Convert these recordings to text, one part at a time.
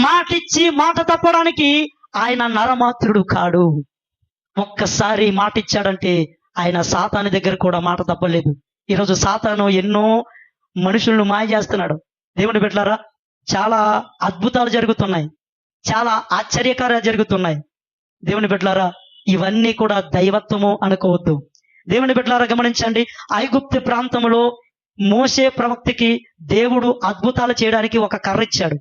మాటిచ్చి మాట తప్పడానికి ఆయన నరమాత్రుడు కాడు. ఒక్కసారి మాట ఇచ్చాడంటే ఆయన సాతాను దగ్గర కూడా మాట తప్పలేదు. ఈరోజు సాతాను ఎన్నో మనుషులను మాయ చేస్తున్నాడు. దేవుని బిడ్డలారా, చాలా అద్భుతాలు జరుగుతున్నాయి, చాలా ఆశ్చర్యకార్యాలు జరుగుతున్నాయి. దేవుని బిడ్డలారా, ఇవన్నీ కూడా దైవత్వము అనుకోవద్దు. దేవుని బిడ్డలారా గమనించండి, ఐగుప్తు ప్రాంతంలో మోషే ప్రవక్తకి దేవుడు అద్భుతాలు చేయడానికి ఒక కర్ర ఇచ్చాడు.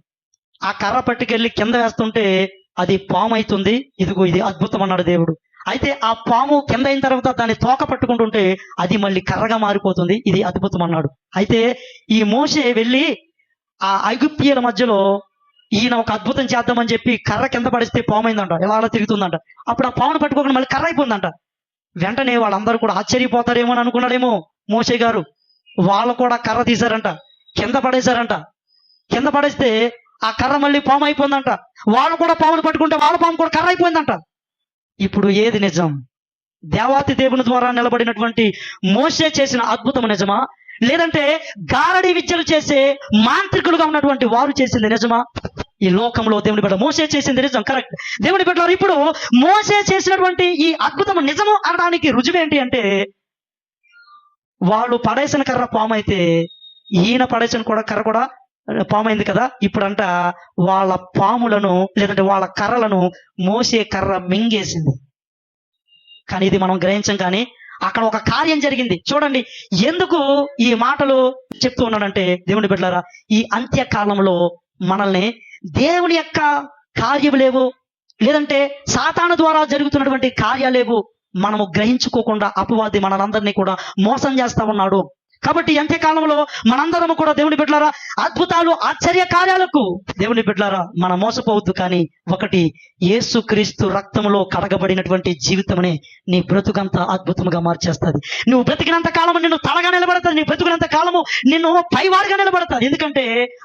ఆ కర్ర పట్టుకెళ్ళి కింద వేస్తుంటే అది పాము అవుతుంది. ఇదిగో ఇది అద్భుతం అన్నాడు దేవుడు. అయితే ఆ పాము కింద అయిన తర్వాత దాన్ని తోక పట్టుకుంటుంటే అది మళ్ళీ కర్రగా మారిపోతుంది. ఇది అద్భుతం అన్నాడు. అయితే ఈ మోషే వెళ్ళి ఆ ఐగుప్తీయుల మధ్యలో ఈయన ఒక అద్భుతం చేద్దామని చెప్పి కర్ర కింద పడిస్తే పాము అయిందంట, ఎలా అలా తిరుగుతుందంట. అప్పుడు ఆ పామును పట్టుకోకుండా మళ్ళీ కర్ర అయిపోయిందంట. వెంటనే వాళ్ళందరూ కూడా ఆశ్చర్యపోతారేమో అని అనుకున్నాడేమో మోషే గారు. వాళ్ళు కూడా కర్ర తీశారంట, కింద పడేశారంట. కింద పడేస్తే ఆ కర్ర మళ్ళీ పాము అయిపోయిందంట. వాళ్ళు కూడా పామును పట్టుకుంటే వాళ్ళ పాము కూడా కర్ర అయిపోయిందంట. ఇప్పుడు ఏది నిజం? దేవాతి దేవుని ద్వారా నిలబడినటువంటి మోషే చేసిన అద్భుతం నిజమా, లేదంటే గారడి విద్యలు చేసే మాంత్రికులుగా ఉన్నటువంటి వారు చేసింది నిజమా? ఈ లోకంలో దేవుని బిడ్డ మోషే చేసింది నిజం, కరెక్ట్. దేవుని బిడ్డలారా, ఇప్పుడు మోషే చేసినటువంటి ఈ అద్భుతం నిజము అనడానికి రుజువేంటి అంటే, వాళ్ళు పడేసిన కర్ర పాము అయితే ఈయన పడేసిన కూడా కర్ర కూడా పాము అయింది కదా. ఇప్పుడంట వాళ్ళ పాములను లేదంటే వాళ్ళ కర్రలను మోసే కర్ర మింగేసింది. కానీ ఇది మనం గ్రహించం. కానీ అక్కడ ఒక కార్యం జరిగింది. చూడండి, ఎందుకు ఈ మాటలు చెప్తూ ఉన్నాడంటే, దేవుని బిడ్డలారా, ఈ అంత్యకాలంలో మనల్ని దేవుని యొక్క కార్యములేవు, లేదంటే సాతాను ద్వారా జరుగుతున్నటువంటి కార్యాలేవు మనము గ్రహించుకోకుండా అపవాది మనందరినీ కూడా మోసం చేస్తా ఉన్నాడు. కాబట్టి అంత్యకాలంలో మనందరము కూడా దేవుని బిడ్డలారా అద్భుతాలు ఆశ్చర్య కార్యాలకు దేవుని బిడ్డలారా మనం మోసపోవద్దు. కానీ ఒకటి, యేసుక్రీస్తు రక్తములో కడగబడినటువంటి జీవితమనే నీ బ్రతుకంతా అద్భుతంగా మార్చేస్తుంది. నువ్వు బ్రతికినంత కాలము నిన్ను తలగా నిలబడుతుంది, నీ బ్రతికినంత కాలము నిన్ను పైవాడిగా నిలబడుతుంది. ఎందుకంటే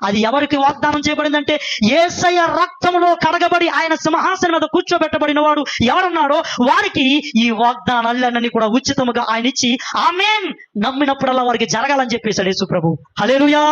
అది ఎవరికి వాగ్దానం చేయబడిందంటే, యేసయ్య రక్తములో కడగబడి ఆయన సింహాసనం మీద కూర్చోబెట్టబడిన వాడు ఎవరున్నాడో వారికి ఈ వాగ్దానాలన్నీ కూడా ఉచితముగా ఆయన ఇచ్చి ఆమేన్ నమ్మినప్పుడల్లా వారికి జరగాలని చెప్పేశాడు యేసు ప్రభు. హల్లెలూయా.